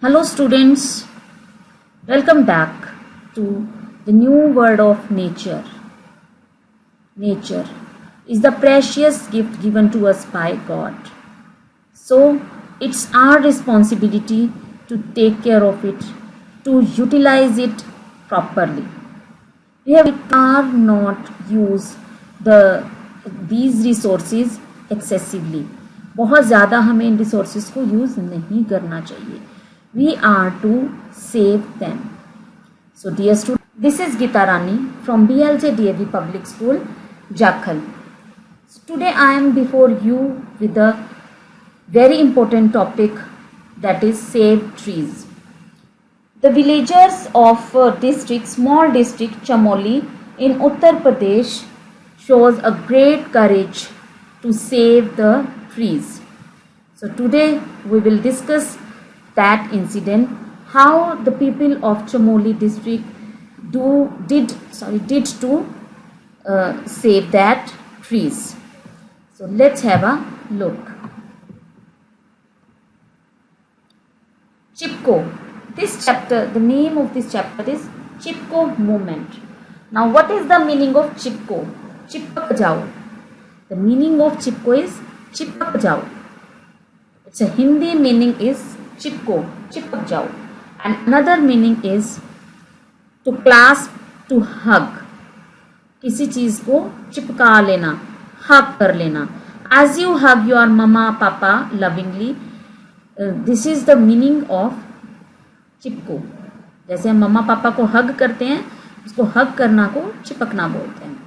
Hello students, welcome back to the new word of nature. Nature is the precious gift given to us by God. So it's our responsibility to take care of it, to utilize it properly. We cannot use these resources excessively. बहुत ज़्यादा हमें इन resources को use नहीं करना चाहिए. We are to save them. So dear students, this is Geeta Rani from BLJ DAV Public School, Jakhal. So today I am before you with a very important topic, that is save trees. The villagers of small district Chamoli in Uttar Pradesh shows a great courage to save the trees. So today we will discuss that incident, how the people of Chamoli district did to save that trees. So let's have a look. Chipko. This chapter, the name of this chapter is Chipko movement. Now what is the meaning of Chipko? Chipak jao. The meaning of Chipko is Chipak jao. Its a Hindi meaning is Chipko, Chipak jao. And another meaning is to clasp, to hug. किसी चीज को चिपका लेना, hug कर लेना. As you hug your mama, papa lovingly, this is the meaning of चिपको. जैसे हम मम्मा पापा को हग करते हैं, उसको हग करना को चिपकना बोलते हैं.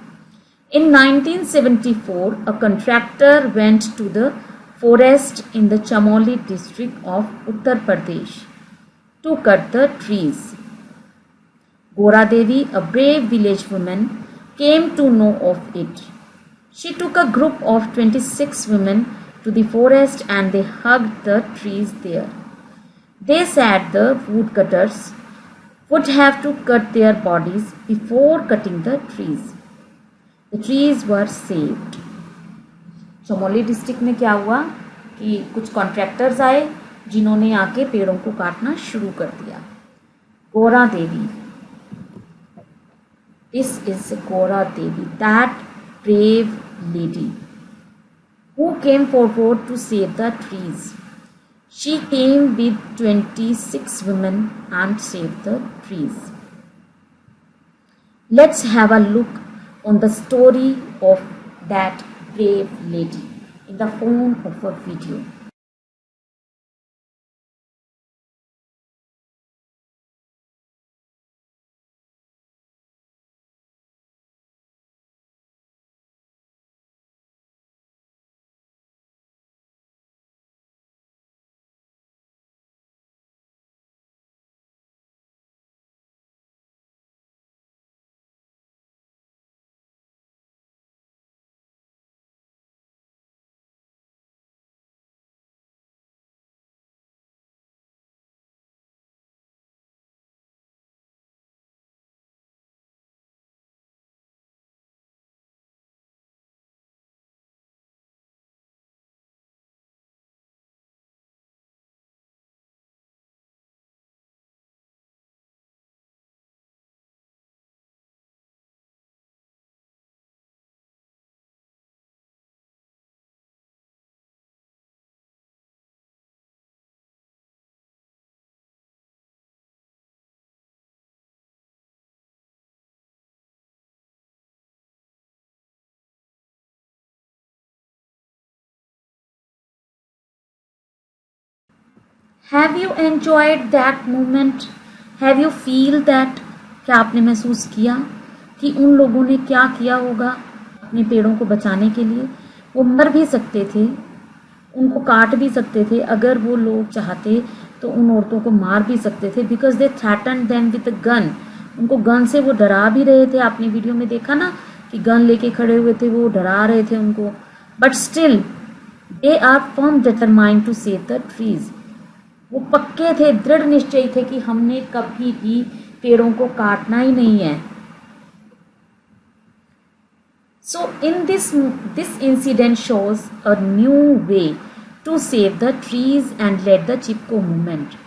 In 1974, a contractor went to the forest in the Chamoli district of Uttar Pradesh to cut the trees. Gora Devi, a brave village woman, came to know of it. She took a group of 26 women to the forest and they hugged the trees there. They said the woodcutters would have to cut their bodies before cutting the trees. The trees were saved. Chamoli district में क्या हुआ कि कुछ contractors आए जिन्होंने आके पेड़ों को काटना शुरू कर दिया. गोरा देवी, this is Gora Devi, that brave lady who came forward to save the trees. She came with 26 women and saved the trees. Let's have a look on the story of that brave lady in the form of a video. Have you enjoyed that moment? Have you feel that? क्या आपने महसूस किया कि उन लोगों ने क्या किया होगा अपने पेड़ों को बचाने के लिए? वो मर भी सकते थे, उनको काट भी सकते थे, अगर वो लोग चाहते तो उन औरतों को मार भी सकते थे, because they threatened them with a gun. उनको गन से वो डरा भी रहे थे. आपने वीडियो में देखा ना कि गन लेके खड़े हुए थे, वो डरा रहे थे उनको. But still they are firm determined to save the trees. वो पक्के थे, दृढ़ निश्चय थे कि हमने कभी भी पेड़ों को काटना ही नहीं है. So in this incident shows a new way to save the trees and lead the Chipko movement.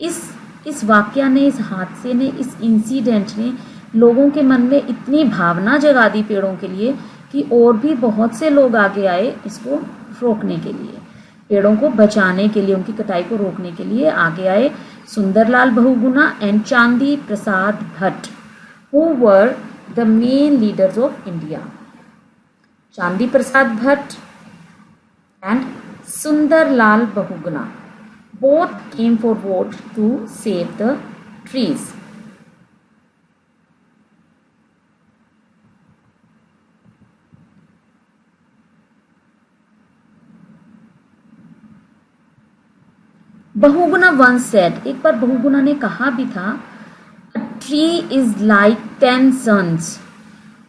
इस वाकया ने, इस हादसे ने, इस इंसिडेंट ने लोगों के मन में इतनी भावना जगा दी पेड़ों के लिए कि और भी बहुत से लोग आगे आए इसको रोकने के लिए, पेड़ों को बचाने के लिए, उनकी कटाई को रोकने के लिए आगे आए Sundarlal Bahuguna and Chandi Prasad Bhatt, who were the main leaders of India. Chandi Prasad Bhatt and Sundarlal Bahuguna both came forward to save the trees. Bahuguna once said, एक बार बहुगुणा ने कहा भी था, a tree is like 10 sons.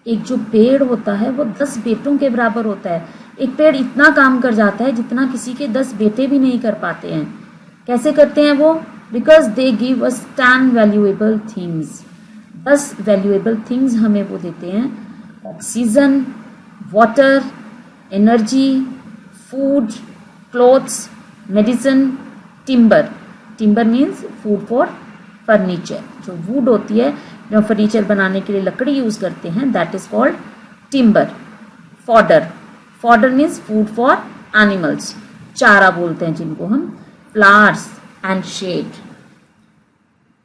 एक जो पेड़ होता है वो 10 बेटों के बराबर होता है. एक पेड़ इतना काम कर जाता है जितना किसी के 10 बेटे भी नहीं कर पाते हैं. कैसे करते हैं वो? Because they give us 10 valuable things. 10 valuable things हमें वो देते हैं. Oxygen, water, energy, food, clothes, medicine, timber. Timber means food for furniture. जो वुड होती है जो फर्नीचर बनाने के लिए लकड़ी यूज करते हैं, that is called timber. Fodder. Fodder means food for animals. चारा बोलते हैं जिनको हम. Flowers and shade.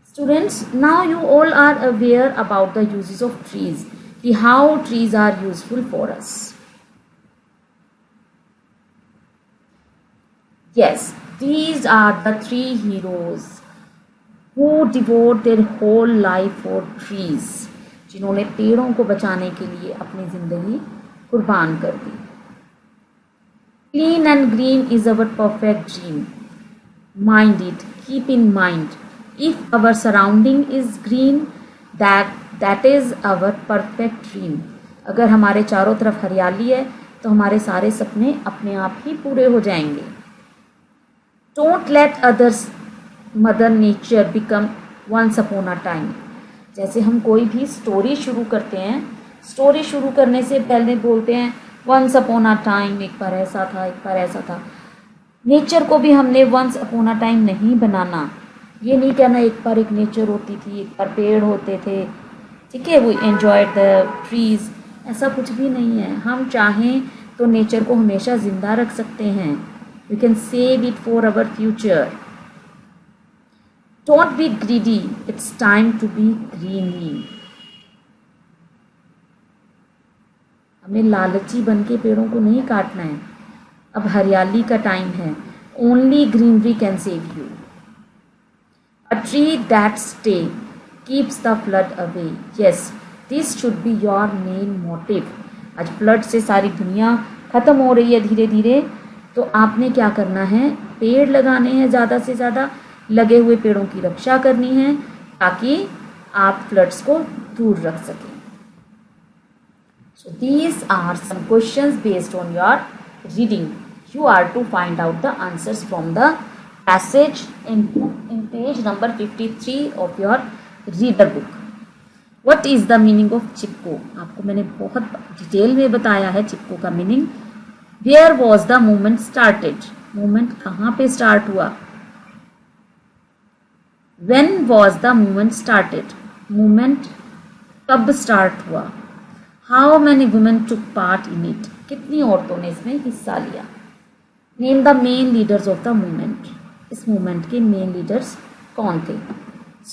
Students, now you all are aware about the uses of trees, कि how trees are useful for us. Yes, these are the 3 heroes who devote their whole life for trees. जिन्होंने पेड़ों को बचाने के लिए अपनी जिंदगी कुर्बान कर दी. Clean and green is our perfect dream. Mind it, keep in mind. If our surrounding is green, that is our perfect dream. अगर हमारे चारों तरफ हरियाली है तो हमारे सारे सपने अपने आप ही पूरे हो जाएंगे. Don't let others, Mother Nature, become once upon a time. जैसे हम कोई भी स्टोरी शुरू करते हैं, स्टोरी शुरू करने से पहले बोलते हैं once upon a time, एक बार ऐसा था, एक बार ऐसा था. नेचर को भी हमने once upon a time नहीं बनाना. ये नहीं कहना एक बार एक नेचर होती थी, एक बार पेड़ होते थे, ठीक है, we enjoyed the trees. ऐसा कुछ भी नहीं है. हम चाहें तो नेचर को हमेशा जिंदा रख सकते हैं. We can save it for our future. Don't be greedy. It's time to be greeny. हमें लालची बन के पेड़ों को नहीं काटना है. अब हरियाली का टाइम है. Only greenery can save you. A tree that stays keeps the flood away. Yes, this should be your main motive. आज फ्लड से सारी दुनिया खत्म हो रही है धीरे धीरे, तो आपने क्या करना है? पेड़ लगाने हैं, ज़्यादा से ज़्यादा लगे हुए पेड़ों की रक्षा करनी है ताकि आप फ्लड्स को दूर रख सकें. So these are some questions based on your reading. You are to find out the answers from the passage in page number 53 of your reader book. What is the meaning of चिपको? आपको मैंने बहुत detail में बताया है चिपको का meaning. Where was the movement started? Movement कहाँ पे start हुआ? When was the movement started? Movement कब स्टार्ट हुआ? How many women took part in it? कितनी औरतों ने इसमें हिस्सा लिया? Name the main leaders of the movement. इस मूवमेंट के मेन लीडर्स कौन थे?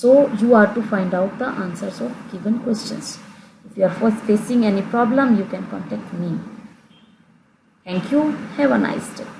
So you are to find out the answers of given questions. If you are facing any problem, you can contact me. Thank you. Have a nice day.